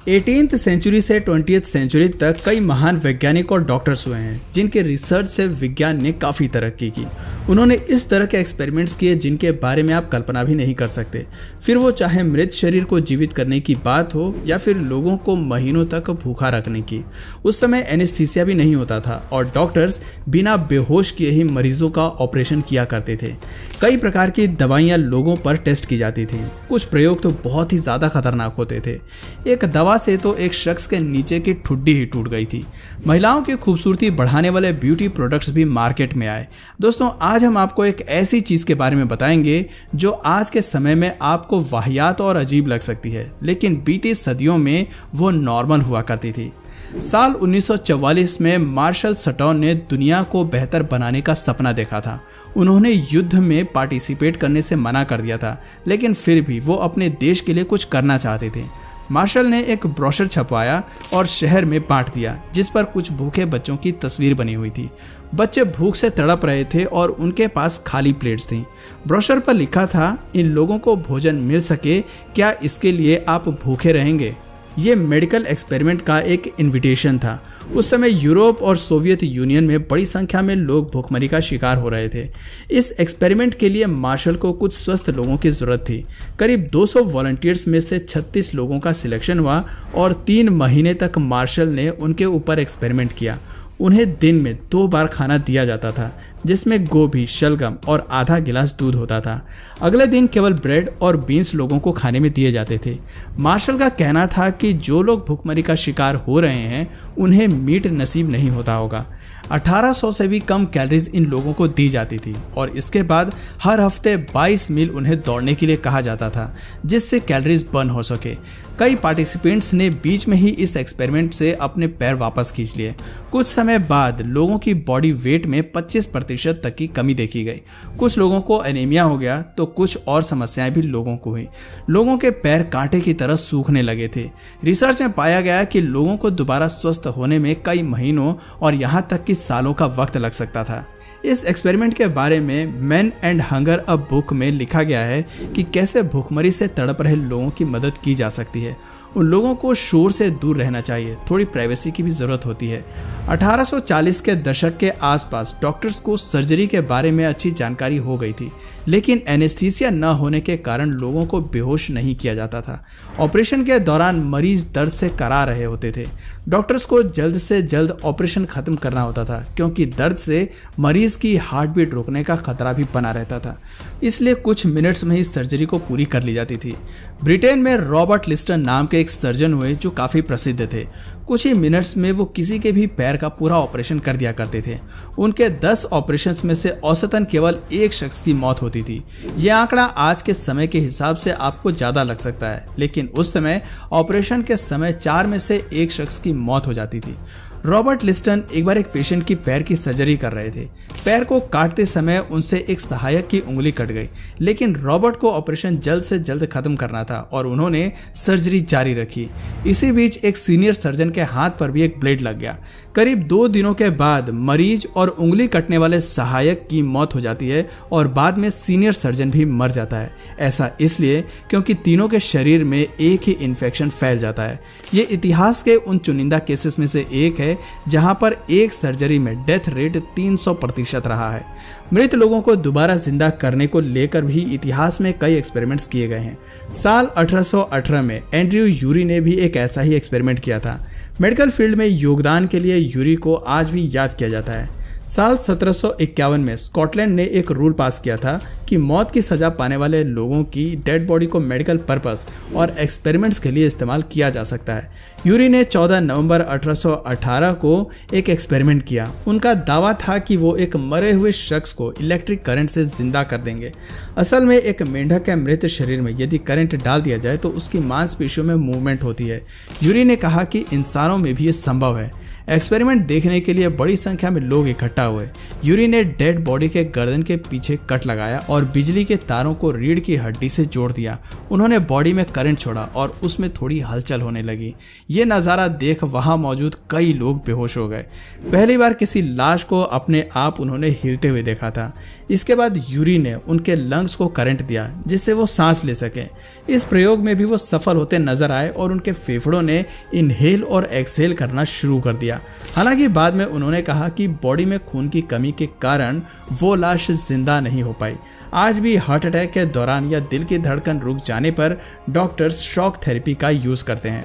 18th century से 20th century तक कई महान वैज्ञानिक और डॉक्टर्स हुए हैं जिनके रिसर्च से विज्ञान ने काफ़ी तरक्की की। उन्होंने इस तरह के एक्सपेरिमेंट्स किए जिनके बारे में आप कल्पना भी नहीं कर सकते, फिर वो चाहे मृत शरीर को जीवित करने की बात हो या फिर लोगों को महीनों तक भूखा रखने की। उस समय एनेस्थीसिया भी नहीं होता था और डॉक्टर्स बिना बेहोश किए ही मरीजों का ऑपरेशन किया करते थे। कई प्रकार की दवाइयाँ लोगों पर टेस्ट की जाती थी। कुछ प्रयोग तो बहुत ही ज़्यादा खतरनाक होते थे। एक दवा से तो एक शख्स के नीचे की ठुड्डी ही टूट गई थी। महिलाओं की खूबसूरती बढ़ाने वाले ब्यूटी प्रोडक्ट्स भी मार्केट में आए। दोस्तों, आज हम आपको एक ऐसी चीज के बारे में बताएंगे जो आज के समय में आपको वाहियात और अजीब लग सकती है, लेकिन बीती सदियों में वो नॉर्मल हुआ करती थी। साल 1944 में मार्शल सटोन ने दुनिया को बेहतर बनाने का सपना देखा था। उन्होंने युद्ध में पार्टिसिपेट करने से मना कर दिया था, लेकिन फिर भी वो अपने देश के लिए कुछ करना चाहते थे। मार्शल ने एक ब्रोशर छपवाया और शहर में बांट दिया, जिस पर कुछ भूखे बच्चों की तस्वीर बनी हुई थी। बच्चे भूख से तड़प रहे थे और उनके पास खाली प्लेट्स थीं। ब्रोशर पर लिखा था, इन लोगों को भोजन मिल सके, क्या इसके लिए आप भूखे रहेंगे? ये मेडिकल एक्सपेरिमेंट का एक इनविटेशन था। उस समय यूरोप और सोवियत यूनियन में बड़ी संख्या में लोग भूखमरी का शिकार हो रहे थे। इस एक्सपेरिमेंट के लिए मार्शल को कुछ स्वस्थ लोगों की ज़रूरत थी। करीब 200 वॉलंटियर्स में से 36 लोगों का सिलेक्शन हुआ और 3 महीने तक मार्शल ने उनके ऊपर एक्सपेरिमेंट किया। उन्हें दिन में 2 बार खाना दिया जाता था, जिसमें गोभी, शलगम और आधा गिलास दूध होता था। अगले दिन केवल ब्रेड और बीन्स लोगों को खाने में दिए जाते थे। मार्शल का कहना था कि जो लोग भूखमरी का शिकार हो रहे हैं उन्हें मीट नसीब नहीं होता होगा। 1800 से भी कम कैलोरीज इन लोगों को दी जाती थी और इसके बाद हर हफ्ते 22 मील उन्हें दौड़ने के लिए कहा जाता था, जिससे कैलोरीज बर्न हो सके। कई पार्टिसिपेंट्स ने बीच में ही इस एक्सपेरिमेंट से अपने पैर वापस खींच लिए। कुछ समय बाद लोगों की बॉडी वेट में 25% तक की कमी देखी गई। कुछ लोगों को एनीमिया हो गया तो कुछ और समस्याएं भी लोगों को हुई। लोगों के पैर कांटे की तरह सूखने लगे थे। रिसर्च में पाया गया कि लोगों को दोबारा स्वस्थ होने में कई महीनों और यहाँ तक कि सालों का वक्त लग सकता था। इस एक्सपेरिमेंट के बारे में man and hunger a book में लिखा गया है कि कैसे भूखमरी से तड़प रहे लोगों की मदद की जा सकती है। उन लोगों को शोर से दूर रहना चाहिए, थोड़ी प्राइवेसी की भी ज़रूरत होती है। 1840 के दशक के आसपास डॉक्टर्स को सर्जरी के बारे में अच्छी जानकारी हो गई थी, लेकिन एनेस्थीसिया न होने के कारण लोगों को बेहोश नहीं किया जाता था। ऑपरेशन के दौरान मरीज दर्द से करा रहे होते थे। डॉक्टर्स को जल्द से जल्द ऑपरेशन खत्म करना होता था, क्योंकि दर्द से मरीज की हार्ट बीट रुकने का खतरा भी बना रहता था। इसलिए कुछ मिनट्स में ही सर्जरी को पूरी कर ली जाती थी। ब्रिटेन में रॉबर्ट लिस्टन नाम के एक सर्जन हुए जो काफ़ी प्रसिद्ध थे। कुछ ही मिनट्स में वो किसी के भी पैर का पूरा ऑपरेशन कर दिया करते थे। उनके 10 ऑपरेशंस में से औसतन केवल 1 शख्स की मौत होती थी। ये आंकड़ा आज के समय के हिसाब से आपको ज़्यादा लग सकता है, लेकिन उस समय ऑपरेशन के समय 4 में से 1 शख्स की मौत हो जाती थी। रॉबर्ट लिस्टन एक बार एक पेशेंट की पैर की सर्जरी कर रहे थे। पैर को काटते समय उनसे एक सहायक की उंगली कट गई, लेकिन रॉबर्ट को ऑपरेशन जल्द से जल्द खत्म करना था और उन्होंने सर्जरी जारी रखी। इसी बीच एक सीनियर सर्जन के हाथ पर भी एक ब्लेड लग गया। करीब 2 दिनों के बाद मरीज और उंगली कटने वाले सहायक की मौत हो जाती है और बाद में सीनियर सर्जन भी मर जाता है। ऐसा इसलिए क्योंकि तीनों के शरीर में एक ही इन्फेक्शन फैल जाता है। ये इतिहास के उन चुनिंदा केसेस में से एक है जहां पर एक सर्जरी में डेथ रेट 300% रहा है। मृत लोगों को दोबारा जिंदा करने को लेकर भी इतिहास में कई एक्सपेरिमेंट्स किए गए हैं। साल 1818 में एंड्रयू यूरी ने भी एक ऐसा ही एक्सपेरिमेंट किया था। मेडिकल फील्ड में योगदान के लिए यूरी को आज भी याद किया जाता है। साल 1751 में स्कॉटलैंड ने एक रूल पास किया था कि मौत की सजा पाने वाले लोगों की डेड बॉडी को मेडिकल पर्पस और एक्सपेरिमेंट्स के लिए इस्तेमाल किया जा सकता है। यूरी ने 14 नवंबर 1818 को एक एक्सपेरिमेंट किया। उनका दावा था कि वो एक मरे हुए शख्स को इलेक्ट्रिक करंट से जिंदा कर देंगे। असल में एक मेंढक के मृत शरीर में यदि करंट डाल दिया जाए तो उसकी मांसपेशियों में मूवमेंट होती है। यूरी ने कहा कि इंसानों में भी ये संभव है। एक्सपेरिमेंट देखने के लिए बड़ी संख्या में लोग इकट्ठा हुए। यूरी ने डेड बॉडी के गर्दन के पीछे कट लगाया और बिजली के तारों को रीढ़ की हड्डी से जोड़ दिया। उन्होंने बॉडी में करंट छोड़ा और उसमें थोड़ी हलचल होने लगी। ये नज़ारा देख वहां मौजूद कई लोग बेहोश हो गए। पहली बार किसी लाश को अपने आप उन्होंने हिलते हुए देखा था। इसके बाद यूरी ने उनके लंग्स को करंट दिया जिससे वो सांस ले सके। इस प्रयोग में भी वो सफल होते नजर आए और उनके फेफड़ों ने इनहेल और एक्सहेल करना शुरू कर दिया। हालांकि बाद में उन्होंने कहा कि बॉडी में खून की कमी के कारण वो लाश जिंदा नहीं हो पाई। आज भी हार्ट अटैक के दौरान या दिल की धड़कन रुक जाने पर डॉक्टर्स शॉक थेरेपी का यूज करते हैं।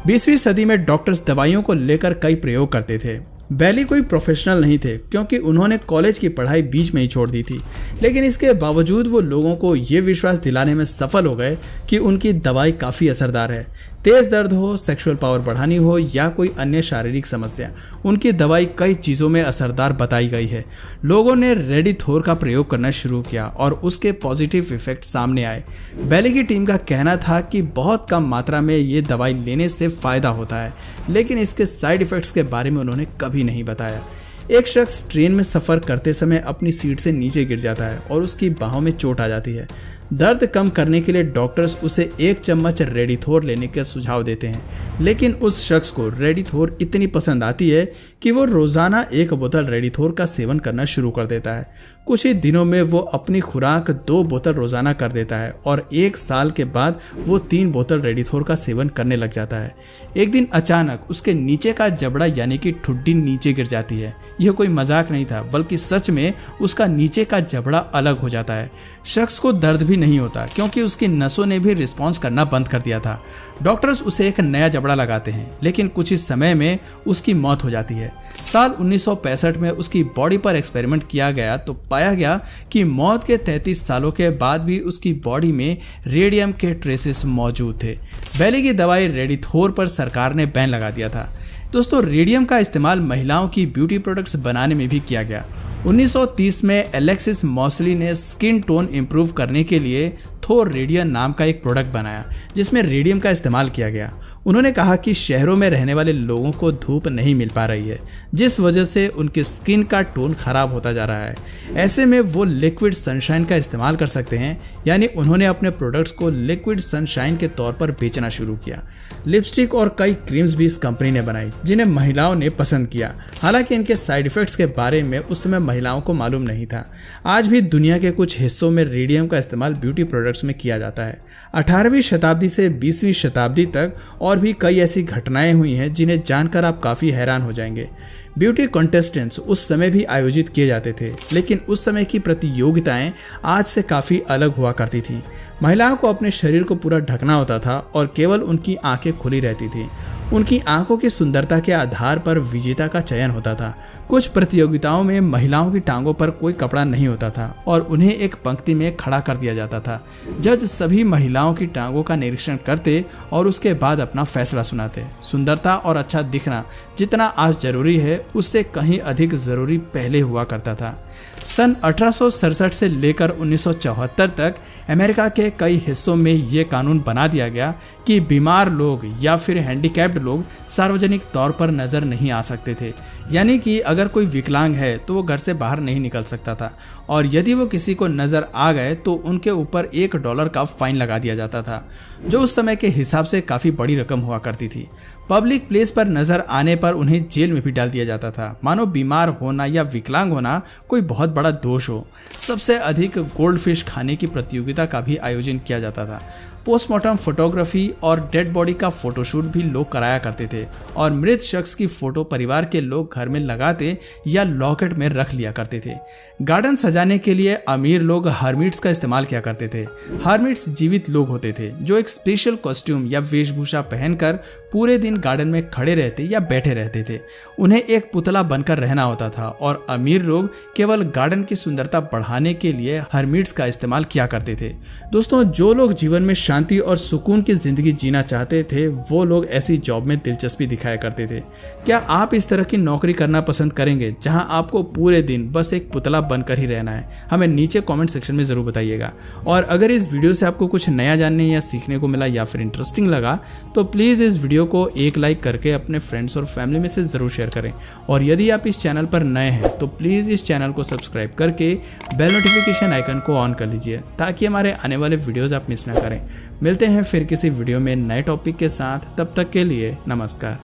20वीं सदी में डॉक्टर्स दवाइयों को लेकर कई प्रयोग करते थे। बैली कोई प्रोफेशनल नहीं थे क्योंकि उन्होंने कॉलेज की पढ़ाई बीच में ही छोड़ दी थी, लेकिन इसके बावजूद वो लोगों को ये विश्वास दिलाने में सफल हो गए कि उनकी दवाई काफ़ी असरदार है। तेज दर्द हो, सेक्सुअल पावर बढ़ानी हो या कोई अन्य शारीरिक समस्या, उनकी दवाई कई चीज़ों में असरदार बताई गई है। लोगों ने रेडिथोर का प्रयोग करना शुरू किया और उसके पॉजिटिव इफेक्ट सामने आए। बैली की टीम का कहना था कि बहुत कम मात्रा में ये दवाई लेने से फ़ायदा होता है, लेकिन इसके साइड इफ़ेक्ट्स के बारे में उन्होंने कभी नहीं बताया। एक शख्स ट्रेन में सफ़र करते समय अपनी सीट से नीचे गिर जाता है और उसकी बाहों में चोट आ जाती है। दर्द कम करने के लिए डॉक्टर्स उसे 1 चम्मच रेडिथोर लेने का सुझाव देते हैं, लेकिन उस शख्स को रेडिथोर इतनी पसंद आती है कि वो रोज़ाना 1 बोतल रेडिथोर का सेवन करना शुरू कर देता है। कुछ ही दिनों में वो अपनी खुराक 2 बोतल रोज़ाना कर देता है और 1 साल के बाद वो 3 बोतल रेडिथोर का सेवन करने लग जाता है। एक दिन अचानक उसके नीचे का जबड़ा यानी कि ठुड्डी नीचे गिर जाती है। यह कोई मजाक नहीं था, बल्कि सच में उसका नीचे का जबड़ा अलग हो जाता है। शख्स को दर्द भी नहीं होता क्योंकि उसकी नसों ने भी रिस्पॉन्स करना बंद कर दिया था। डॉक्टर्स उसे एक नया जबड़ा लगाते हैं, लेकिन कुछ ही समय में उसकी मौत हो जाती है। साल 1965 में उसकी बॉडी पर एक्सपेरिमेंट किया गया तो पाया गया कि मौत के 33 सालों के बाद भी उसकी बॉडी में रेडियम के ट्रेसेस मौजूद थे। बैली की दवाई रेडिथोर पर सरकार ने बैन लगा दिया था। दोस्तों, रेडियम का इस्तेमाल महिलाओं की ब्यूटी प्रोडक्ट्स बनाने में भी किया गया। 1930 में एलेक्सिस मॉसली ने स्किन टोन इंप्रूव करने के लिए थोर रेडियन नाम का एक प्रोडक्ट बनाया जिसमें रेडियम का इस्तेमाल किया गया। उन्होंने कहा कि शहरों में रहने वाले लोगों को धूप नहीं मिल पा रही है, जिस वजह से उनकी स्किन का टोन खराब होता जा रहा है। ऐसे में वो लिक्विड सनशाइन का इस्तेमाल कर सकते हैं, यानी उन्होंने अपने प्रोडक्ट्स को लिक्विड सनशाइन के तौर पर बेचना शुरू किया। लिपस्टिक और कई क्रीम्स भी इस कंपनी ने बनाई जिन्हें महिलाओं ने पसंद किया। हालांकि इनके साइड इफेक्ट्स के बारे में उस समय महिलाओं को मालूम नहीं था। आज भी दुनिया के कुछ हिस्सों में रेडियम का इस्तेमाल ब्यूटी प्रोडक्ट्स में किया जाता है। 18वीं शताब्दी से 20वीं शताब्दी तक और भी कई ऐसी घटनाएं हुई हैं जिन्हें जानकर आप काफ़ी हैरान हो जाएंगे। ब्यूटी कॉन्टेस्टेंट्स उस समय भी आयोजित किए जाते थे, लेकिन उस समय की प्रतियोगिताएं आज से काफ़ी अलग हुआ करती थी। महिलाओं को अपने शरीर को पूरा ढकना होता था और केवल उनकी आंखें खुली रहती थी। उनकी आंखों की सुंदरता के आधार पर विजेता का चयन होता था। कुछ प्रतियोगिताओं में महिलाओं की टांगों पर कोई कपड़ा नहीं होता था और उन्हें एक पंक्ति में खड़ा कर दिया जाता था। जज सभी महिलाओं की टांगों का निरीक्षण करते और उसके बाद अपना फैसला सुनाते। सुंदरता और अच्छा दिखना जितना आज जरूरी है, उससे कहीं अधिक जरूरी पहले हुआ करता था। सन 1867 से लेकर 1974 तक अमेरिका के कई हिस्सों में ये कानून बना दिया गया कि बीमार लोग या फिर हैंडीकैप्ड लोग सार्वजनिक तौर पर नजर नहीं आ सकते थे। यानी कि अगर कोई विकलांग है तो वो घर से बाहर नहीं निकल सकता था, और यदि वो किसी को नजर आ गए तो उनके ऊपर $1 का फाइन लगा दिया जाता था, जो उस समय के हिसाब से काफी बड़ी रकम हुआ करती थी। पब्लिक प्लेस पर नजर आने पर उन्हें जेल में भी डाल दिया जाता था, मानो बीमार होना या विकलांग होना कोई बहुत बड़ा दोष हो। सबसे अधिक गोल्ड फिश खाने की प्रतियोगिता का भी आयोजन किया जाता था। पोस्टमार्टम फोटोग्राफी और डेड बॉडी का फोटोशूट भी लोग कराया करते थे और मृत शख्स की फोटो परिवार के लोग घर में लगाते या लॉकेट में रख लिया करते थे। गार्डन सजाने के लिए अमीर लोग हर्मिट्स का इस्तेमाल किया करते थे। हर्मिट्स जीवित लोग होते थे जो एक स्पेशल कॉस्ट्यूम या वेशभूषा पहनकर पूरे दिन गार्डन में खड़े रहते या बैठे रहते थे। उन्हें एक पुतला बनकर रहना होता था और अमीर लोग केवल गार्डन की सुंदरता बढ़ाने के लिए हर्मिट्स का इस्तेमाल किया करते थे। दोस्तों, जो लोग जीवन में शांति और सुकून की जिंदगी जीना चाहते थे वो लोग ऐसी जॉब में दिलचस्पी दिखाया करते थे। क्या आप इस तरह की नौकरी करना पसंद करेंगे जहां आपको पूरे दिन बस एक पुतला बनकर ही रहना है? हमें नीचे कमेंट सेक्शन में जरूर बताइएगा। और अगर इस वीडियो से आपको कुछ नया जानने या सीखने को मिला या फिर इंटरेस्टिंग लगा तो प्लीज़ इस वीडियो को एक लाइक करके अपने फ्रेंड्स और फैमिली में से ज़रूर शेयर करें। और यदि आप इस चैनल पर नए हैं तो प्लीज़ इस चैनल को सब्सक्राइब करके बेल नोटिफिकेशन आइकन को ऑन कर लीजिए ताकि हमारे आने वाले वीडियोज़ आप मिस ना करें। मिलते हैं फिर किसी वीडियो में नए टॉपिक के साथ, तब तक के लिए नमस्कार।